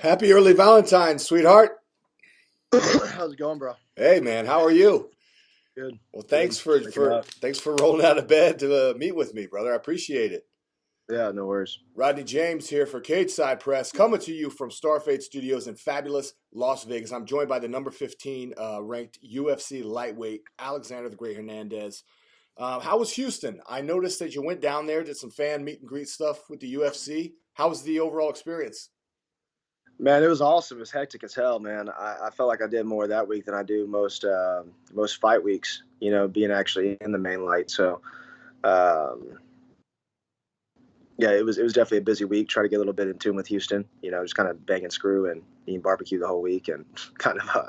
Happy early Valentine's, sweetheart. How's it going, bro? Hey, man, how are you? Good, Well, good. thanks for Just waking for up. thanks for rolling out of bed to meet with me, brother. I appreciate it. Yeah, no worries. Rodney James here for Cage Side Press, coming to you from Starfade Studios in fabulous Las Vegas. I'm joined by the number 15 ranked UFC lightweight Alexander the Great Hernandez. How was Houston? I noticed that you went down there, did some fan meet and greet stuff with the UFC. How was the overall experience? Man, it was awesome. It was hectic as hell, man. I felt like I did more that week than I do most fight weeks. Being actually in the main light. So, um, yeah, it was definitely a busy week. Try to get a little bit in tune with Houston. Just kind of banging screw and eating barbecue the whole week, and kind of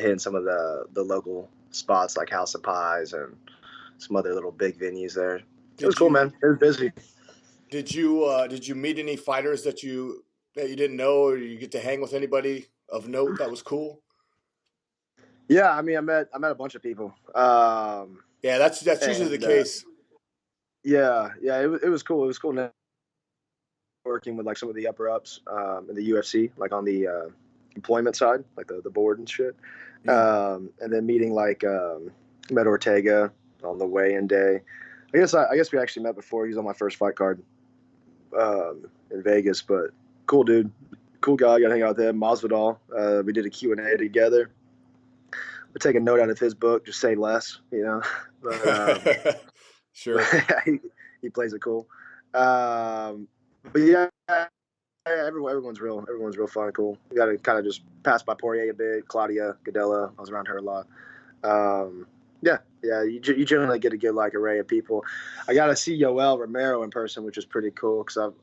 hitting some of the local spots like House of Pies and some other little big venues there. It was Did cool, you man. It was busy. did you meet any fighters that you didn't know, or you get to hang with anybody of note that was cool? Yeah, I mean, I met a bunch of people. Yeah, that's usually the And case. yeah, it was cool. It was cool networking with like some of the upper ups in the UFC, like on the employment side, like the board and shit. Mm. And then meeting like met Ortega on the weigh-in day. I guess we actually met before. He was on my first fight card in Vegas, but cool dude, cool guy. Got to hang out with him. Masvidal. We did a Q&A together. We take a note out of his book, just say less, But Sure. he, he plays it cool. Um, but yeah, everyone's real fun and cool. You got to kind of just pass by Poirier a bit, Claudia Gadella. I was around her a lot. Um, yeah. You generally get a good like array of people. I got to see Yoel Romero in person, which is pretty cool because I've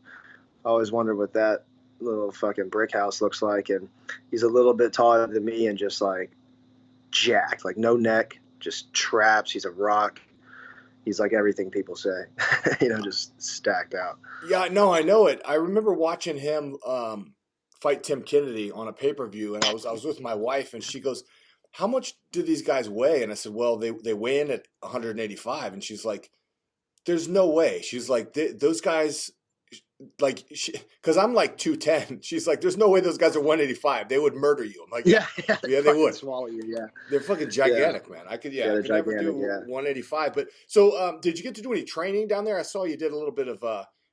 always wondered what that little fucking brick house looks like. And he's a little bit taller than me and just like jacked, like no neck, just traps. He's a rock. He's like everything people say, just stacked out. Yeah, no, I know it. I remember watching him fight Tim Kennedy on a pay-per-view, and I was with my wife, and she goes, "How much do these guys weigh?" And I said, "Well, they weigh in at 185," and she's like, "There's no way." She's like, "Those guys." Like, because I'm like 210. She's like, there's no way those guys are 185. They would murder you. I'm like, yeah, Yeah, they yeah, they fucking would. swallow you. Yeah, They're fucking yeah, gigantic, man. yeah. I They're could never gigantic. do Yeah, 185. But so, did you get to do any training down there? I saw you did a little bit of,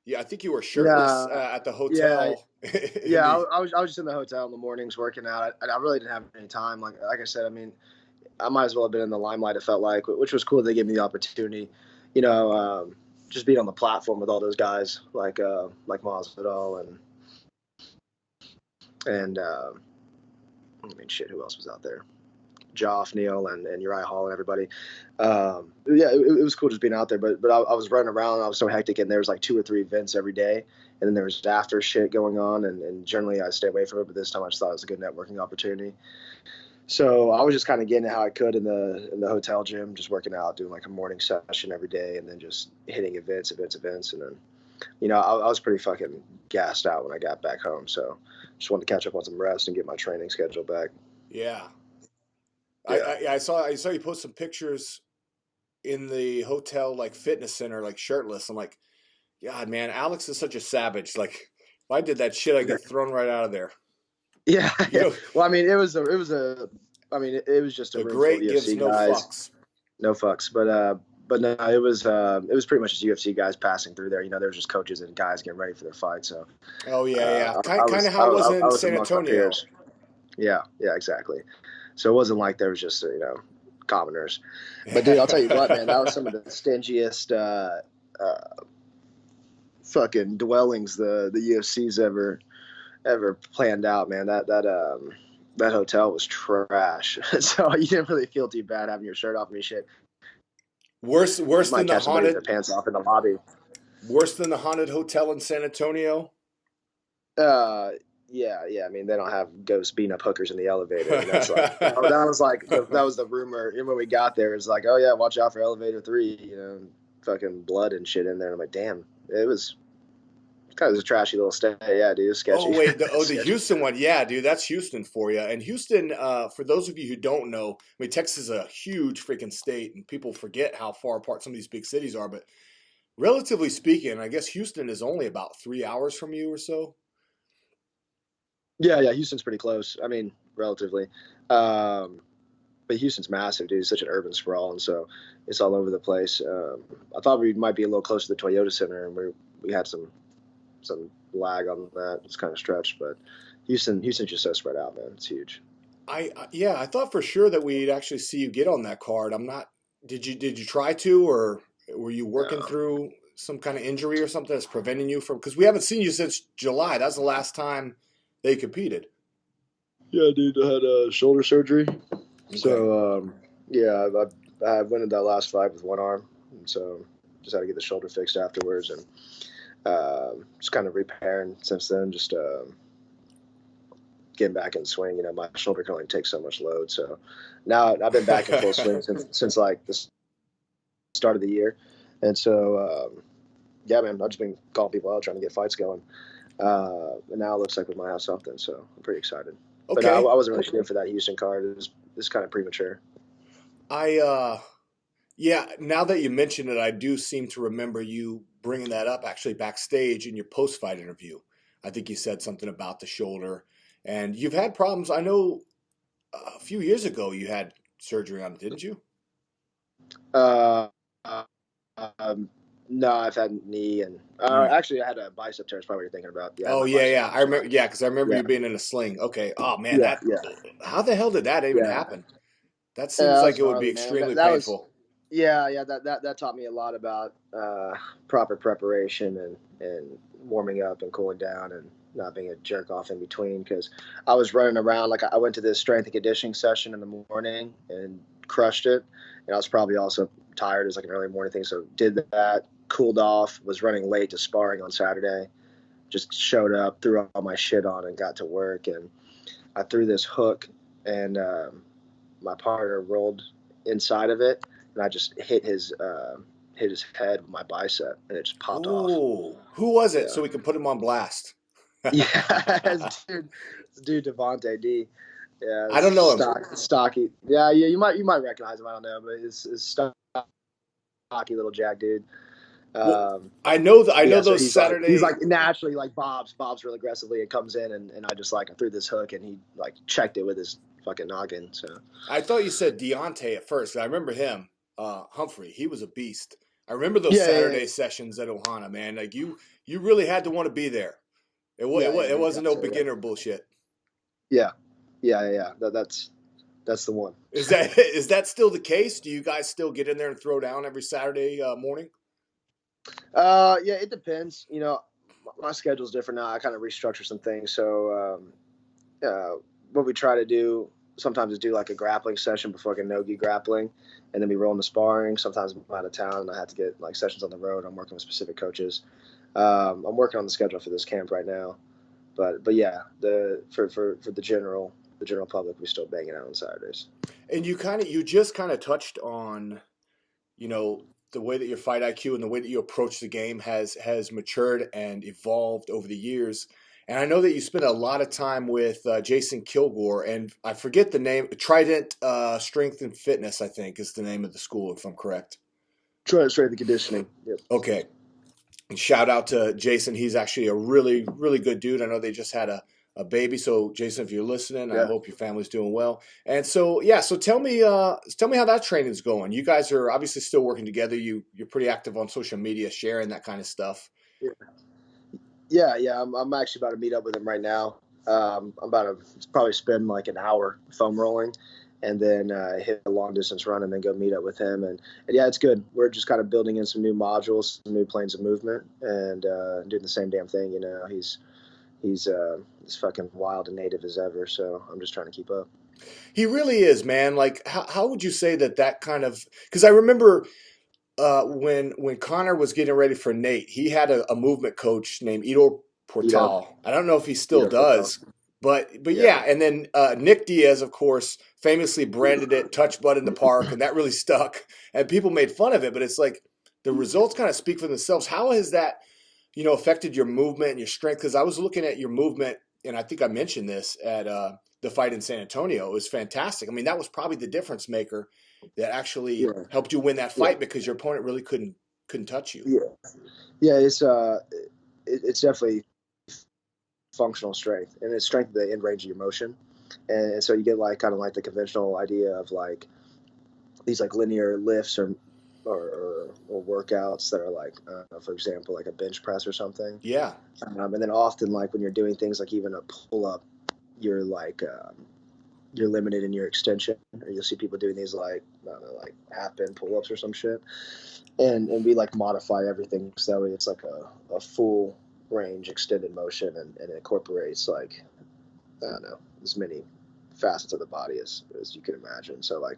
yeah, I think you were shirtless yeah, at the yeah, hotel in yeah. I, the. I was I was just in the hotel in the mornings working out. I really didn't have any time. Like I said, I mean, I might as well have been in the limelight. It felt like, which was cool. They gave me the opportunity, you know, um, just being on the platform with all those guys like Masvidal and I mean, shit, who else was out there? Joff, Neal, and Uriah Hall and everybody. Yeah, it was cool just being out there. But I was running around. I was so hectic, and there was like 2 or 3 events every day, and then there was after shit going on. And generally, I stay away from it. But this time, I just thought it was a good networking opportunity. So I was just kind of getting it how I could in the hotel gym, just working out, doing like a morning session every day, and then just hitting events, and then I was pretty fucking gassed out when I got back home. So just wanted to catch up on some rest and get my training schedule back. Yeah, Yeah. I saw you post some pictures in the hotel like fitness center, like shirtless. I'm like, God, man, Alex is such a savage. Like, if I did that shit, I'd get thrown right out of there. Yeah, You yeah. know, Well, I mean, it was just a the room full of great gives UFC no guys, fucks. no fucks. But no, it was pretty much just UFC guys passing through there. There was just coaches and guys getting ready for their fight. So Oh yeah, yeah. I Kind was of I, how it was I, I in was San amongst my Antonio. peers. Yeah, yeah, exactly. So it wasn't like there was just commoners. But dude, I'll tell you what, man, that was some of the stingiest fucking dwellings the UFC's ever planned out, man. That hotel was trash. So you didn't really feel too bad having your shirt off and shit. worse, You worse than might the catch somebody with their haunted, pants off in the lobby. worse than the haunted hotel in San Antonio. Uh, yeah. I mean, they don't have ghosts beating up hookers in the elevator. I mean, that's like that was the rumor. When we got there, it's like, oh yeah, watch out for elevator 3. Fucking blood and shit in there. And I'm like, damn, it was kind of a trashy little stay. Yeah, dude, it was Oh sketchy. wait, the Sketchy. Houston one, yeah, dude, that's Houston for you. And Houston, for those of you who don't know, I mean, Texas is a huge freaking state, and people forget how far apart some of these big cities are. But relatively speaking, I guess Houston is only about 3 hours from you or so. Yeah. Houston's pretty close. I mean, relatively. Um, but Houston's massive, dude. It's such an urban sprawl, and so it's all over the place. I thought we might be a little closer to the Toyota Center, and we had some lag on that. It's kind of stretched, but Houston's just so spread out, man. It's huge. Yeah, I thought for sure that we'd actually see you get on that card. I'm not. Did you try to, or were you working No. through some kind of injury or something that's preventing you from? Because we haven't seen you since July. That's the last time they competed. Yeah, dude, I had shoulder surgery. Okay. So yeah, I went in that last fight with one arm, and so just had to get the shoulder fixed afterwards, and just kind of repairing since then. Just getting back in swing. You know, my shoulder can only take so much load, so now I've been back in full swing since like the start of the year, and so yeah, man, I've just been calling people out trying to get fights going, and now it looks like we might have something. So I'm pretty excited. But no, Okay. I wasn't really shooting for that Houston card. It's kind of premature. I Yeah, now that you mention it, I do seem to remember you bringing that up actually backstage in your post-fight interview. I think you said something about the shoulder, and you've had problems. I know a few years ago you had surgery on it, didn't you? Uh, um, no, I've had knee and Mm. actually I had a bicep tear. Is probably what you're thinking about. Yeah, I had Oh my yeah, bicep yeah. torn. I So remember. Yeah, because I remember yeah, you being in a sling. Okay. Oh man, yeah, that. yeah, How the hell did that even yeah. happen? That Yeah, seems that like was it would be gnarly, man. extremely That was painful. yeah. That taught me a lot about proper preparation and warming up and cooling down and not being a jerk off in between because I was running around like I went to this strength and conditioning session in the morning and crushed it, and I was probably also tired as like an early morning thing, so did that, cooled off, was running late to sparring on Saturday, just showed up, threw all my shit on, and got to work, and I threw this hook, and my partner rolled inside of it, and I just hit his head with my bicep, and it just popped off. Ooh, who was it? Yeah, So we can put him on blast. yeah, dude, Devontae D. Yeah, I don't know him. stocky. Yeah. You might recognize him. I don't know, but it's stocky little jack dude. Well, Um, I but know yeah, so those he's Saturday. like naturally like bobs real aggressively and comes in and I just like I threw this hook and he like checked it with his fucking noggin. So I thought you said Deontay at first. I remember him, Humphrey. He was a beast. I remember those yeah, Saturday sessions at Ohana, man. Like you really had to want to be there. It yeah. wasn't no So yeah, beginner bullshit. yeah, yeah. That's the one. Is that still the case? Do you guys still get in there and throw down every Saturday morning? Yeah, it depends. You know, my schedule's different now. I kind of restructure some things. So what we try to do sometimes is do like a grappling session before like a no-gi grappling, and then we roll into sparring. Sometimes I'm out of town and I have to get like sessions on the road. I'm working with specific coaches. I'm working on the schedule for this camp right now, but yeah, the for the general public, we still bang it out on Saturdays. And you just kind of touched on, you know, the way that your fight IQ and the way that you approach the game has matured and evolved over the years. And I know that you spent a lot of time with Jason Kilgore, and I forget the name. Trident Strength and Fitness, I think, is the name of the school, if I'm correct. Try to straight the conditioning. Yep. Okay. And shout out to Jason. He's actually a really, really good dude. I know they just had a baby. So Jason, if you're listening, I Yeah. hope your family's doing well. And so yeah, so tell me how that training's going. You guys are obviously still working together. You're pretty active on social media, sharing that kind of stuff. Yeah. I'm actually about to meet up with him right now. I'm about to probably spend like an hour foam rolling, and then hit a long distance run, and then go meet up with him. And yeah, it's good. We're just kind of building in some new modules, some new planes of movement, and doing the same damn thing. You know, he's as fucking wild and native as ever. So I'm just trying to keep up. He really is, man. Like how would you say that kind of, because I remember when Connor was getting ready for Nate, he had a movement coach named Idor Ito, Portal. I don't know if he still Ito Portal. does, but Yeah, yeah. And then Nick Diaz, of course, famously branded it "Touch Bud in the Park," and that really stuck. And people made fun of it, but it's like the results kind of speak for themselves. How has that affected your movement and your strength? Because I was looking at your movement, and I think I mentioned this at the fight in San Antonio. It was fantastic. I mean, that was probably the difference maker that actually yeah, helped you win that yeah, fight because your opponent really couldn't touch you. yeah. Yeah, it's definitely functional strength, and it's strength of the end range of your motion. And so you get like kind of like the conventional idea of like these like linear lifts or workouts that are like, for example, like a bench press or something. Yeah. And then often like when you're doing things like even a pull up, you're like you're limited in your extension. Or you'll see people doing these like, I don't know, like half bend pull ups or some shit. And we like modify everything so that way it's like a full range extended motion, and it incorporates like, I don't know, as many facets of the body as you can imagine. So like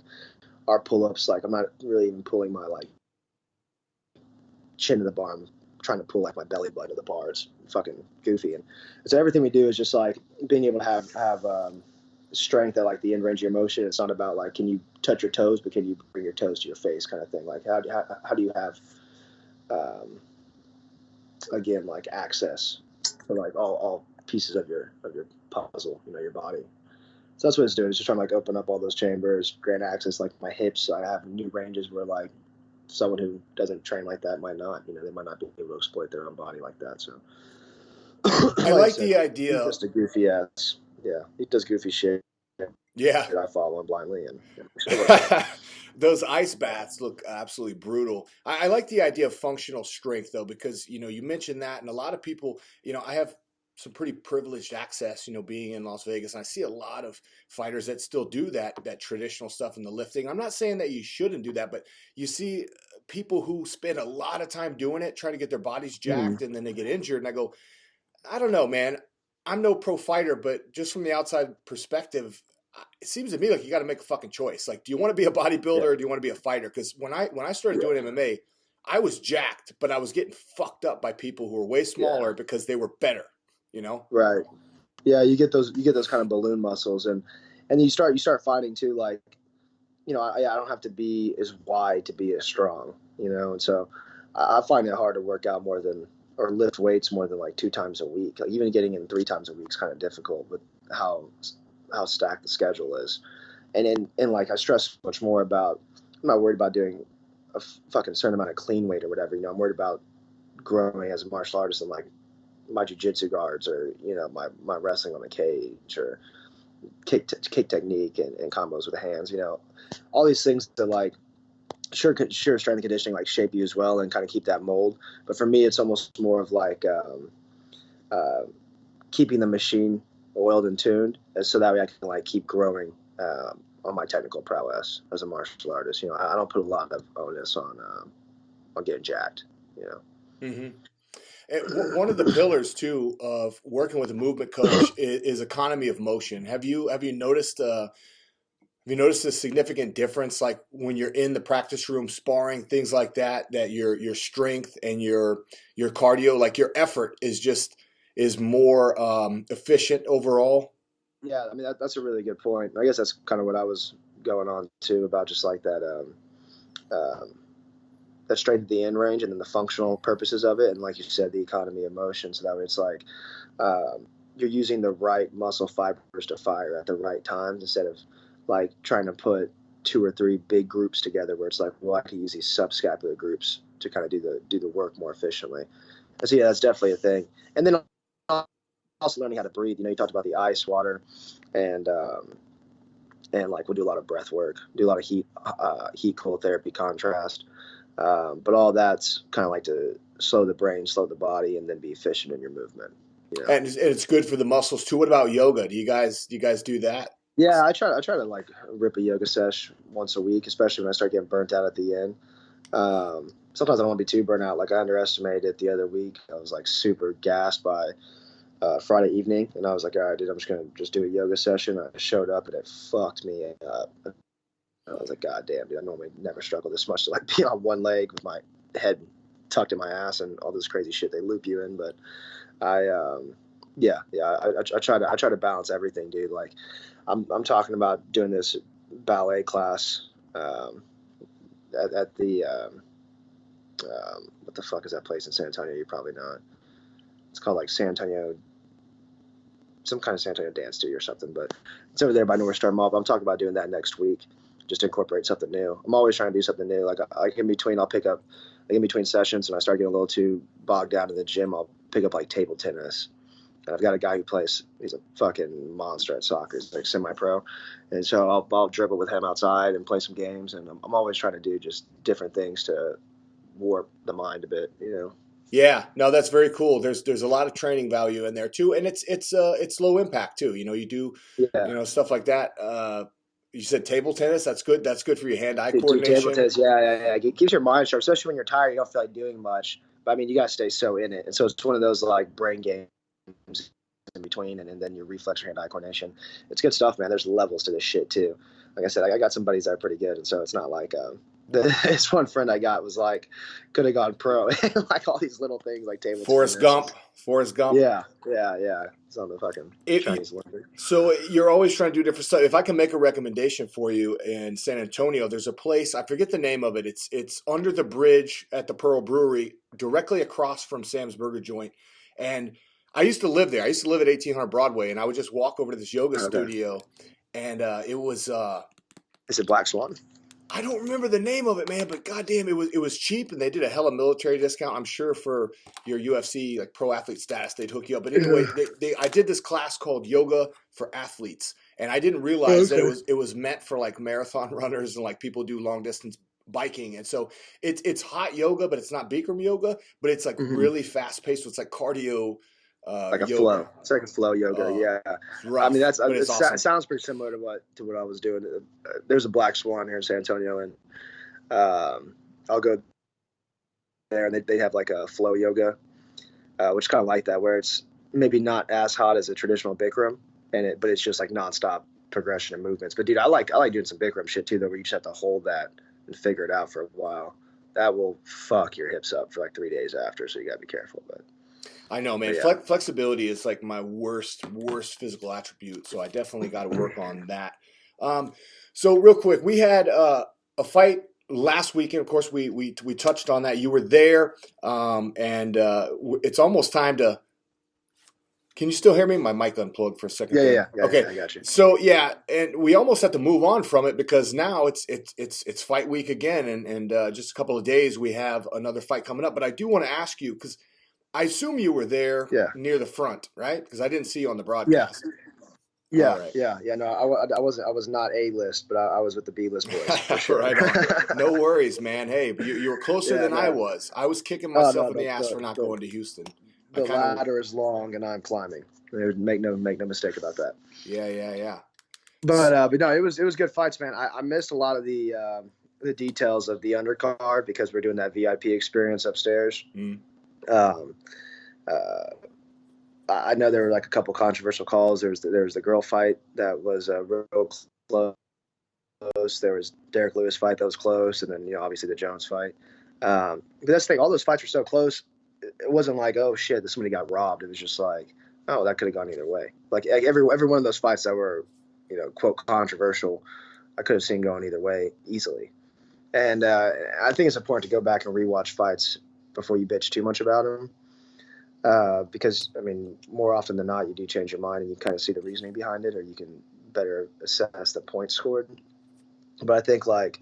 our pull-ups, like I'm not really even pulling my like chin to the bar. I'm trying to pull like my belly button to the bar. It's fucking goofy. And so everything we do is just like being able to have strength at like the end range of your motion. It's not about like, can you touch your toes, but can you bring your toes to your face kind of thing. Like how do you have, again, like access for like all pieces of your puzzle, your body. So that's what it's doing. It's just trying to like open up all those chambers, grant access. Like my hips, I have new ranges where like someone who doesn't train like that might not. They might not be able to exploit their own body like that. So I like the idea. He's just a goofy ass. Yeah, he does goofy shit. Yeah. I follow him blindly, and those ice baths look absolutely brutal. I like the idea of functional strength though, because you mentioned that, and a lot of people, I have some pretty privileged access, being in Las Vegas, and I see a lot of fighters that still do that traditional stuff in the lifting. I'm not saying that you shouldn't do that, but you see people who spend a lot of time doing it, trying to get their bodies jacked, and then they get injured, and I go, I don't know, man. I'm no pro fighter, but just from the outside perspective, it seems to me like you got to make a fucking choice. Like, do you want to be a bodybuilder or do you want to be a fighter? Because when I started doing MMA, I was jacked, but I was getting fucked up by people who were way smaller because they were better. Right. Yeah, you get those kind of balloon muscles, and you start finding too, like, I don't have to be as wide to be as strong, and so I find it hard to work out more than, or lift weights more than like 2 times a week. Like even getting in 3 times a week is kind of difficult with how stacked the schedule is. And like I stress much more about, I'm not worried about doing a fucking certain amount of clean weight or whatever. I'm worried about growing as a martial artist and like my jiu-jitsu guards, or my wrestling on the cage, or kick technique and combos with the hands. All these things that like sure strength and conditioning like shape you as well and kind of keep that mold. But for me, it's almost more of like keeping the machine oiled and tuned, so that way I can like keep growing on my technical prowess as a martial artist. I don't put a lot of onus on getting jacked. Mm-hmm. One of the pillars too of working with a movement coach is economy of motion. Have you noticed a significant difference, like when you're in the practice room sparring, things like that, that your strength and your cardio, like your effort is more efficient overall? Yeah, I mean that's a really good point. I guess that's kind of what I was going on too, about just like that that strength at the end range, and then the functional purposes of it, and like you said, the economy of motion. So that way it's like you're using the right muscle fibers to fire at the right times, instead of like trying to put 2 or 3 big groups together where it's like, well, I can use these subscapular groups to kind of do the work more efficiently. And so yeah, that's definitely a thing. And then also learning how to breathe. You talked about the ice, water, and like we'll do a lot of breath work, do a lot of heat cold therapy, contrast. But all that's kind of like to slow the brain, slow the body, and then be efficient in your movement. And it's good for the muscles too. What about yoga? Do you guys do that? Yeah, I try to like rip a yoga sesh once a week, especially when I start getting burnt out at the end. Sometimes I don't want to be too burnt out. Like I underestimated it the other week. I was like super gassed by Friday evening, and I was like, all right, dude, I'm just gonna do a yoga session. I showed up and it fucked me up. I was like, God damn, dude, I normally never struggle this much to like be on one leg with my head tucked in my ass and all this crazy shit they loop you in. But I try to balance everything, dude. Like I'm talking about doing this ballet class at the what the fuck is that place in San Antonio? You probably know it. It's called like San Antonio, some kind of San Antonio dance studio or something, but it's over there by North Star Mall. I'm talking about doing that next week, just to incorporate something new. I'm always trying to do something new. Like in between sessions, and I start getting a little too bogged down in the gym, I'll pick up like table tennis, And I've got a guy who plays. He's a fucking monster at soccer. He's like semi-pro, and so I'll dribble with him outside and play some games. And I'm always trying to do just different things to warp the mind a bit, you know. Yeah, no, that's very cool. There's a lot of training value in there too, and it's low impact too. You know, you do Yeah. stuff like that. You said table tennis. That's good. That's good for your hand-eye Do table coordination. tennis, yeah. It keeps your mind sharp, especially when you're tired. You don't feel like doing much, but I mean, you got to stay so in it. And so it's one of those like brain games in between, and then your reflex, your hand-eye coordination. It's good stuff, man. There's levels to this shit too. Like I said, I got some buddies that are pretty good, and so it's not like this one friend I got was like could have gone pro, like all these little things like table Forrest tennis. Gump. Forrest Gump. Yeah. It's on the fucking Chinese Olympic. So you're always trying to do different stuff. If I can make a recommendation for you in San Antonio, there's a place, I forget the name of it. It's under the bridge at the Pearl Brewery, directly across from Sam's Burger Joint. And I used to live there. I used to live at 1800 Broadway, and I would just walk over to this yoga studio. And it was Is it Black Swan? I don't remember the name of it, man, but goddamn, it was cheap, and they did a hella military discount. I'm sure for your UFC like pro athlete status, they'd hook you up. But anyway, I did this class called Yoga for Athletes, and I didn't realize that it was meant for like marathon runners and like people do long distance biking. And so it's hot yoga, but it's not Bikram yoga, but it's like really fast paced. So it's like cardio. Like a yoga. flow. It's like a flow yoga. Yeah. Rough, I mean, awesome. It sounds pretty similar to what I was doing. There's a Black Swan here in San Antonio, and I'll go there, and they have like a flow yoga, which kind of like that, where it's maybe not as hot as a traditional Bikram, but it's just like nonstop progression and movements. But dude, I like doing some Bikram shit too, though, where you just have to hold that and figure it out for a while. That will fuck your hips up for like 3 days after, so you gotta be careful. But I know, man. Yeah. Flexibility is like my worst physical attribute, so I definitely got to work on that. So real quick, we had a fight last weekend. Of course, we touched on that. You were there, and it's almost time to. Can you still hear me? My mic unplugged for a second. Yeah. Okay, I got you. So yeah, and we almost have to move on from it because now it's fight week again, and just a couple of days we have another fight coming up. But I do want to ask you because. I assume you were there near the front, right? Because I didn't see you on the broadcast. Yeah. No, I wasn't. I was not A list, but I was with the B list boys. For sure. Right on. No worries, man. Hey, you were closer than I was. I was kicking myself in the ass for not going to Houston. The ladder is long, and I'm climbing. Make no mistake about that. Yeah. But no, it was good fights, man. I missed a lot of the details of the undercard because we're doing that VIP experience upstairs. I know there were like a couple controversial calls. There was the girl fight that was real close. There was Derek Lewis fight that was close, and then obviously the Jones fight. But that's the thing. All those fights were so close. It wasn't like, oh shit, somebody got robbed. It was just like, oh, that could have gone either way. Like every one of those fights that were quote controversial, I could have seen going either way easily. And I think it's important to go back and rewatch fights before you bitch too much about them. Because, I mean, more often than not, you do change your mind and you kind of see the reasoning behind it, or you can better assess the points scored. But I think, like,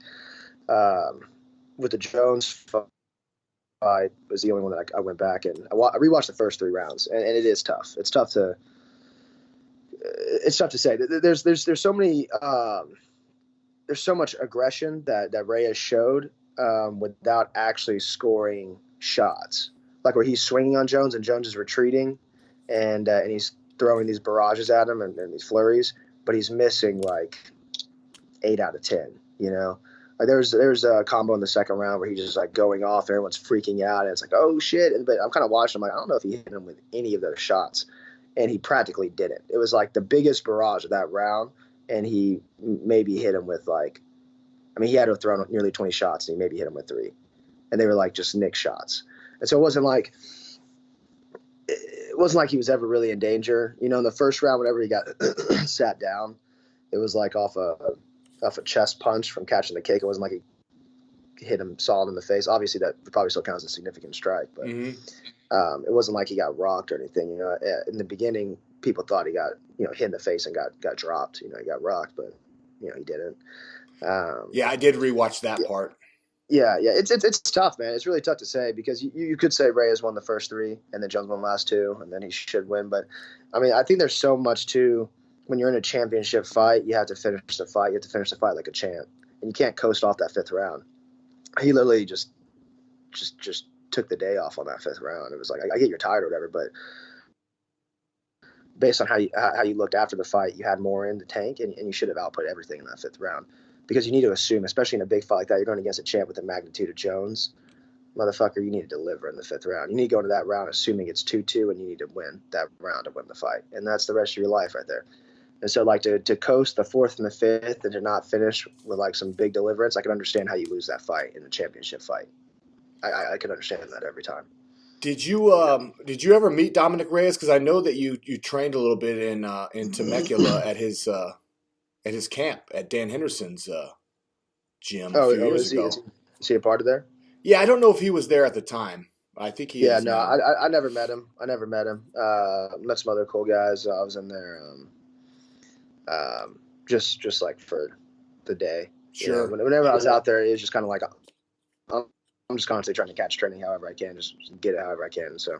with the Jones fight was the only one that I went back and I rewatched the first 3 rounds, and it is tough. It's tough to say. There's so many there's so much aggression that Reyes showed without actually scoring shots. Like where he's swinging on Jones and Jones is retreating, and he's throwing these barrages at him and these flurries, but he's missing like 8 out of 10. Like there's a combo in the second round where he's just like going off, and everyone's freaking out, and it's like, oh shit! But I'm kind of watching him like, I don't know if he hit him with any of those shots, and he practically didn't. It was like the biggest barrage of that round, and he maybe hit him with like, I mean, he had to have thrown nearly 20 shots, and he maybe hit him with 3, and they were like just nick shots. And so it wasn't like he was ever really in danger. In the first round, whenever he got sat down, it was like off a chest punch from catching the kick. It wasn't like he hit him solid in the face. Obviously, that probably still counts as a significant strike, but it wasn't like he got rocked or anything. In the beginning, people thought he got hit in the face and got dropped. He got rocked, but he didn't. Yeah, I did rewatch that part. Yeah. It's tough, man. It's really tough to say because you could say Reyes won the first three and then Jones won the last two, and then he should win. But I mean, I think there's so much too. When you're in a championship fight, you have to finish the fight. You have to finish the fight like a champ, and you can't coast off that fifth round. He literally just took the day off on that fifth round. It was like I get you're tired or whatever, but based on how you looked after the fight, you had more in the tank, and you should have output everything in that fifth round. Because you need to assume, especially in a big fight like that, you're going against a champ with the magnitude of Jones. Motherfucker, you need to deliver in the fifth round. You need to go into that round assuming it's 2-2, and you need to win that round to win the fight. And that's the rest of your life right there. And so, like, to coast the fourth and the fifth and to not finish with, like, some big deliverance, I can understand how you lose that fight in the championship fight. I can understand that every time. Did you ever meet Dominic Reyes? Because I know that you trained a little bit in Temecula at his camp at Dan Henderson's gym a few years ago. Is he a part of there? Yeah, I don't know if he was there at the time. I think he Yeah, is no, now. I never met him. I never met him. Met some other cool guys. I was in there, just like for the day. Sure. Whenever I was out there, it was just kind of like I'm just constantly trying to catch training however I can, just get it however I can. So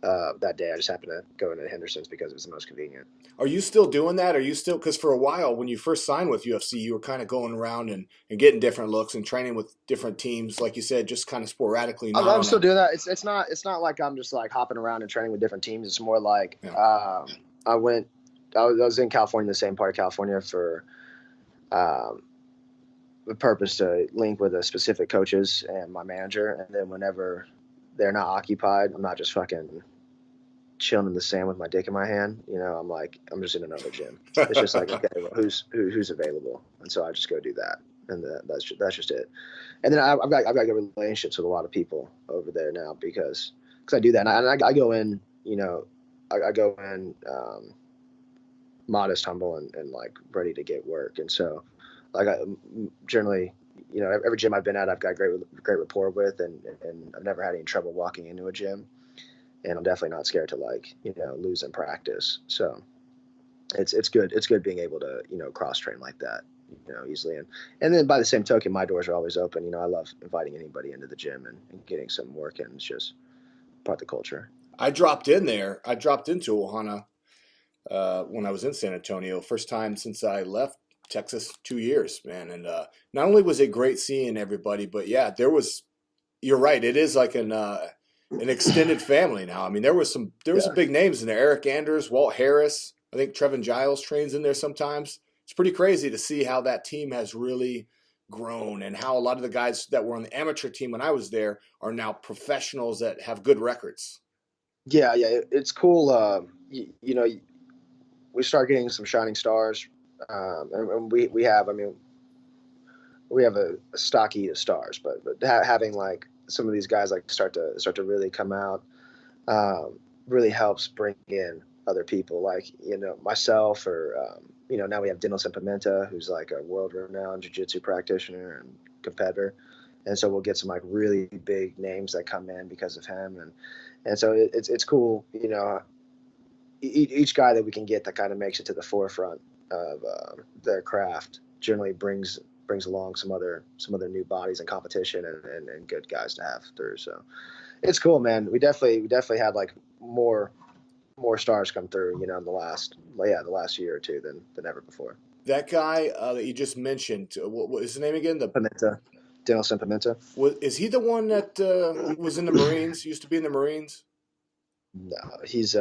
that day, I just happened to go into Henderson's because it was the most convenient. Are you still doing that? Are you still, because for a while when you first signed with UFC, you were kind of going around and getting different looks and training with different teams, like you said, just kind of sporadically. I'm still doing that. It's not like I'm just like hopping around and training with different teams. It's more like Yeah. I was in California, the same part of California for the purpose to link with the specific coaches and my manager. And then whenever they're not occupied, I'm not just fucking chilling in the sand with my dick in my hand. I'm like, I'm just in another gym. It's just like, okay, well, who's available? And so I just go do that. And that's just it. And then I've got good relationships with a lot of people over there now because I do that. And I go in, I go in modest, humble, and like ready to get work. And so like I generally, every gym I've been at, I've got great rapport with, and I've never had any trouble walking into a gym, and I'm definitely not scared to like, lose in practice. So it's good. It's good being able to, cross train like that, easily. And then by the same token, my doors are always open. I love inviting anybody into the gym and getting some work in. It's just part of the culture. I dropped in there. I dropped into Ohana when I was in San Antonio. First time since I left Texas 2 years, man. And not only was it great seeing everybody, but yeah, you're right. It is like an extended family now. I mean, there was some big names in there. Eric Anders, Walt Harris. I think Trevin Giles trains in there sometimes. It's pretty crazy to see how that team has really grown and how a lot of the guys that were on the amateur team when I was there are now professionals that have good records. Yeah. It's cool. We start getting some shining stars. And we have, I mean, we have a stocky of stars, but having like some of these guys like start to really come out, really helps bring in other people like, myself or, now we have Dinelson Pimenta, who's like a world renowned jiu-jitsu practitioner and competitor. And so we'll get some like really big names that come in because of him. And so it's cool, each guy that we can get that kind of makes it to the forefront of their craft generally brings along some other new bodies in competition and good guys to have through. So it's cool, man. We definitely had like more stars come through, in the last year or two than ever before. That guy that you just mentioned, what is his name again? Pimenta, Dinelson Pimenta. Is he the one that was in the Marines? Used to be in the Marines? No, he's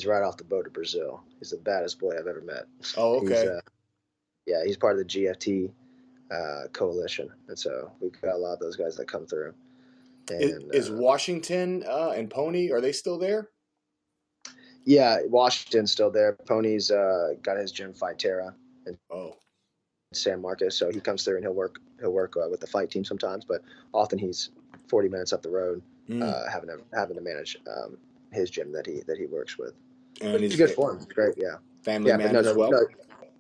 right off the boat of Brazil. He's the baddest boy I've ever met. Oh, okay. He's part of the GFT coalition, and so we've got a lot of those guys that come through. And is Washington and Pony, are they still there? Yeah, Washington's still there. Pony's got his gym Fight Terra in San Marcos, so he comes through and he'll work with the fight team sometimes, but often he's 40 minutes up the road, having to manage his gym that he works with. And he's good for him. It's great, yeah. Family man as well. No.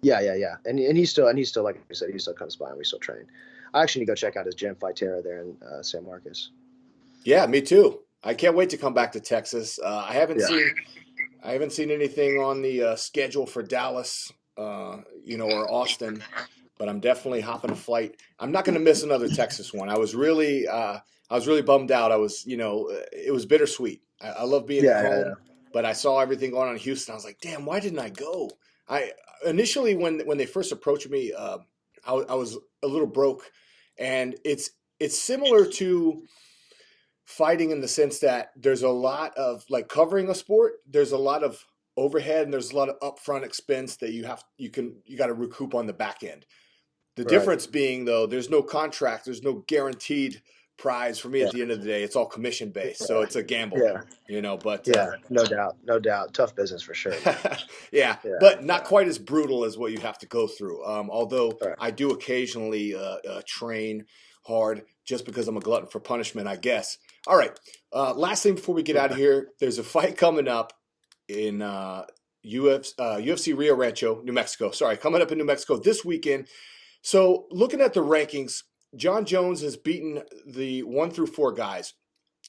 Yeah. And he's still like I said, he still comes by and we still train. I actually need to go check out his gym, Fight Terra, there in San Marcos. Yeah, me too. I can't wait to come back to Texas. I haven't seen anything on the schedule for Dallas, or Austin. but I'm definitely hopping a flight. I'm not going to miss another Texas one. I was really bummed out. It was bittersweet. I love being at Yeah. home, but I saw everything going on in Houston. I was like, damn, why didn't I go? I initially when they first approached me, I was a little broke, and it's similar to fighting in the sense that there's a lot of like covering a sport. There's a lot of overhead and there's a lot of upfront expense that you got to recoup on the back end. The Right. difference being though, there's no contract, there's no guaranteed prize for me Yeah. at the end of the day. It's all commission based, so it's a gamble, Yeah. But Yeah. No doubt. No doubt. Tough business for sure, man. yeah, Yeah. but not quite as brutal as what you have to go through. Although Right. I do occasionally train hard just because I'm a glutton for punishment, I guess. All right. Last thing before we get out of here, there's a fight coming up in UFC Rio Rancho, New Mexico. Sorry, coming up in New Mexico this weekend. So looking at the rankings, John Jones has beaten the 1 through 4 guys.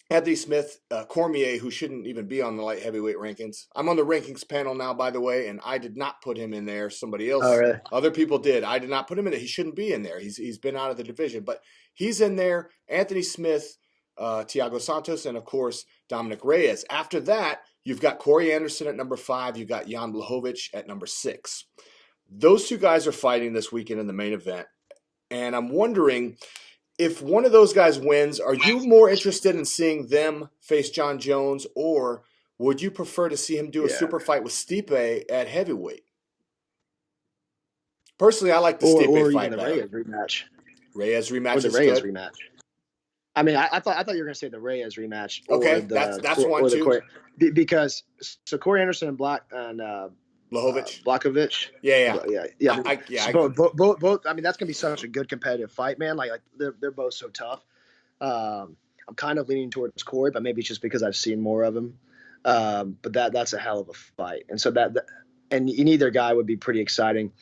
Anthony Smith, Cormier, who shouldn't even be on the light heavyweight rankings. I'm on the rankings panel now, by the way, and I did not put him in there. Somebody else, Oh, really? other people did. I did not put him in there. He shouldn't be in there. He's been out of the division, but he's in there. Anthony Smith, Thiago Santos, and of course Dominic Reyes. After that, you've got Corey Anderson at number 5. You've got Jan Blachowicz at number 6. Those two guys are fighting this weekend in the main event, and I'm wondering, if one of those guys wins, are you more interested in seeing them face John Jones, or would you prefer to see him do a super fight with Stipe at heavyweight? Personally, I like the Stipe or fight even the better. Reyes rematch. Reyes rematch Or the is Reyes good. rematch. I mean, I thought you were going to say the Reyes rematch. Okay, or the, that's one too. Corey, because so Corey Anderson and Blachowicz. Yeah. So both. I mean, that's going to be such a good competitive fight, man. Like they're both so tough. I'm kind of leaning towards Corey, but maybe it's just because I've seen more of him. But that's a hell of a fight, and so and either guy would be pretty exciting.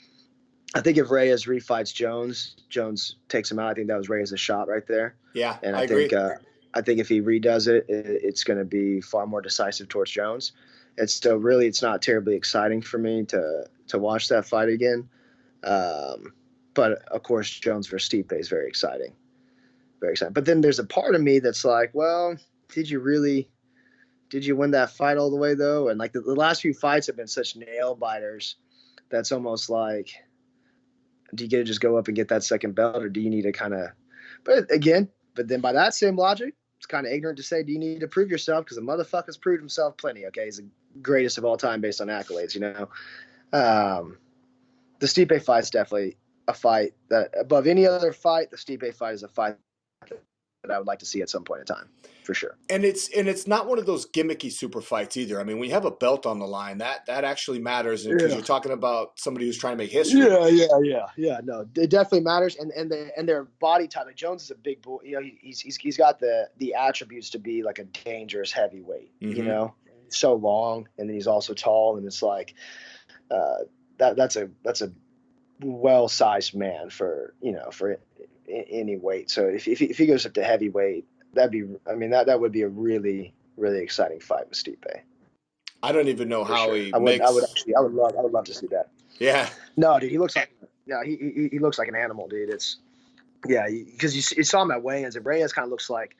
I think if Reyes refights Jones takes him out. I think that was Reyes' shot right there. Yeah, and I agree. I think if he redoes it, it's going to be far more decisive towards Jones. It's still really, it's not terribly exciting for me to watch that fight again. But of course, Jones versus Stipe is very exciting, very exciting. But then there's a part of me that's like, well, did you win that fight all the way though? And like the last few fights have been such nail biters. That's almost like, do you get to just go up and get that second belt, or do you need to kind of? But then by that same logic, it's kind of ignorant to say, do you need to prove yourself? Because the motherfucker's proved himself plenty. Okay, he's the greatest of all time based on accolades. The Stipe fight's definitely a fight that above any other fight, the Stipe fight is a fight that I would like to see at some point in time, for sure. And it's not one of those gimmicky super fights either. I mean, when you have a belt on the line, that actually matters because you're talking about somebody who's trying to make history. Yeah. No, it definitely matters. And their body type. Like Jones is a big boy. He's got the attributes to be like a dangerous heavyweight. Mm-hmm. So long, and then he's also tall, and it's like that's a well-sized man for any weight. So if he goes up to heavyweight, that would be a really, really exciting fight with Stipe. I don't even know how sure. he I would love to see that. Yeah. No, dude, he looks like an animal, dude. Because you saw him at weigh-ins, and Reyes kind of looks like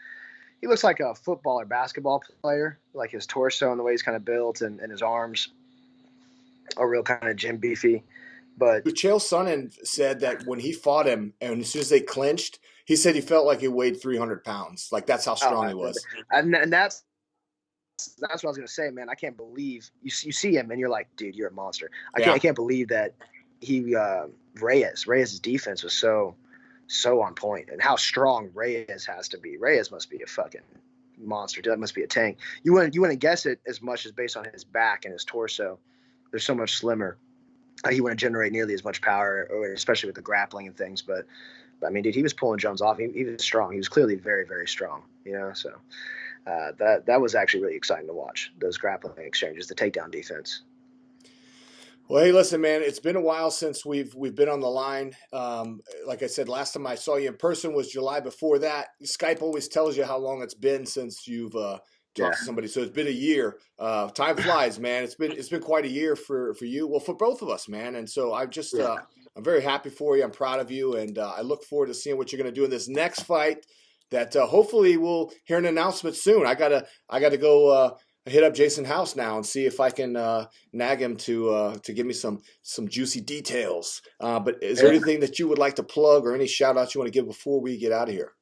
a football or basketball player, like his torso and the way he's kind of built, and his arms are real kind of gym beefy. But Chael Sonnen said that when he fought him, and as soon as they clinched, he said he felt like he weighed 300 pounds. Like that's how strong he was. And that's what I was gonna say, man. I can't believe you see him and you're like, dude, you're a monster. I can't believe that he Reyes' defense was so on point, and how strong Reyes has to be. Reyes must be a fucking monster. That must be a tank. You wouldn't guess it as much as based on his back and his torso. They're so much slimmer. He wouldn't generate nearly as much power, especially with the grappling and things. But I mean, dude, he was pulling Jones off. He was strong. He was clearly very, very strong. So that was actually really exciting to watch, those grappling exchanges, the takedown defense. Well, hey, listen, man, it's been a while since we've been on the line. Like I said, last time I saw you in person was July. Before that, Skype always tells you how long it's been since you've talk to somebody. So it's been a year. Time flies, man. It's been quite a year for you. Well, for both of us, man. And so I've just I'm very happy for you. I'm proud of you, and I look forward to seeing what you're going to do in this next fight. That hopefully we'll hear an announcement soon. I gotta go hit up Jason House now and see if I can nag him to give me some juicy details. But is there anything that you would like to plug or any shout outs you want to give before we get out of here?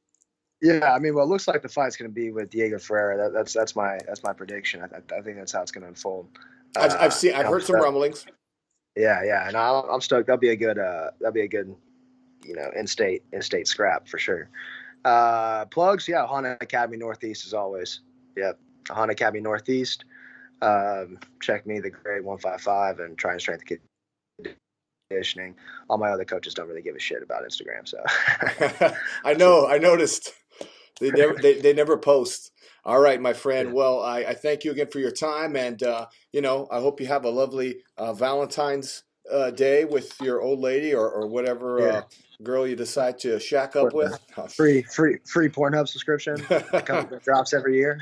Yeah, I mean, well, it looks like the fight's going to be with Diego Ferreira. That's my prediction. I think that's how it's going to unfold. I've heard some rumblings. Yeah, and I'm stoked. That'll be a good in-state scrap for sure. Plugs, yeah, Honda Academy Northeast as always. Yep, Honda Academy Northeast. Check me, the grade 155, and try and strength conditioning. All my other coaches don't really give a shit about Instagram, so. I know. I noticed. They never post. All right, my friend. Well, I thank you again for your time, and I hope you have a lovely Valentine's Day with your old lady or whatever girl you decide to shack up with. Free Pornhub subscription that drops every year.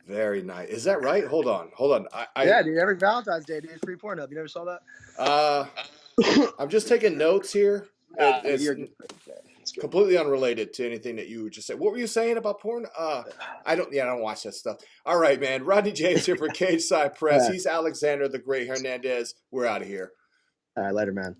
Very nice. Is that right? Hold on. Yeah, dude. Every Valentine's Day, dude, it's free Pornhub. You never saw that? I'm just taking notes here. It's completely unrelated to anything that you just said. What were you saying about porn? I don't watch that stuff. All right, man. Rodney James here for Cage Side Press. He's Alexander the Great Hernandez. We're out of here. All right, later, man.